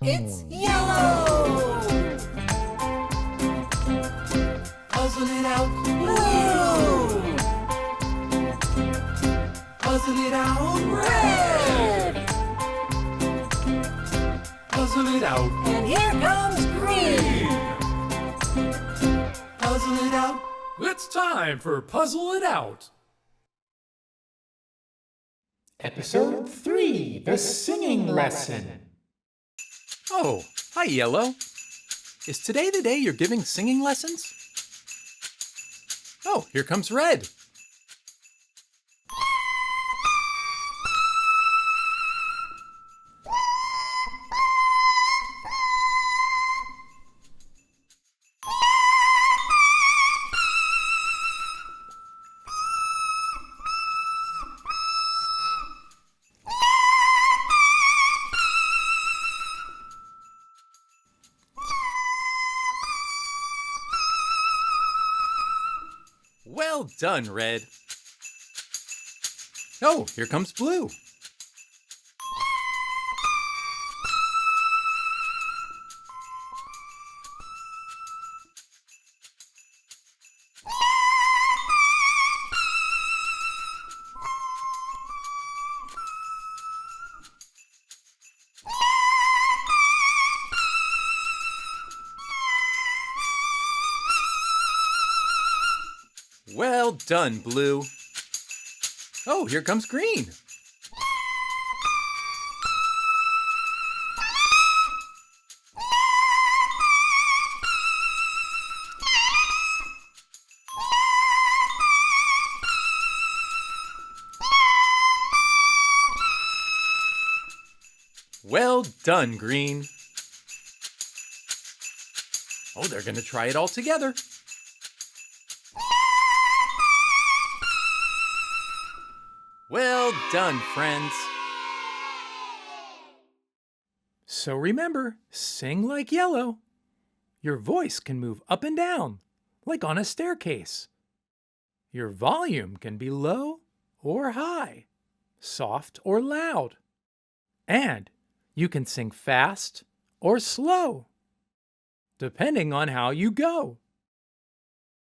It's yellow! Puzzle it out, blue! Puzzle it out, red! Puzzle it out, and here comes green! Puzzle it out. It's time for Puzzle It Out. Episode 3, The Singing Lesson. Oh, hi, Yellow. Is today the day you're giving singing lessons? Oh, here comes Red. Well done, Red. Oh, here comes Blue. Well done, Blue. Oh, here comes Green. Well done, Green. Oh, they're going to try it all together. Well done, friends. So remember, sing like Yellow. Your voice can move up and down, like on a staircase. Your volume can be low or high, soft or loud. And you can sing fast or slow, depending on how you go.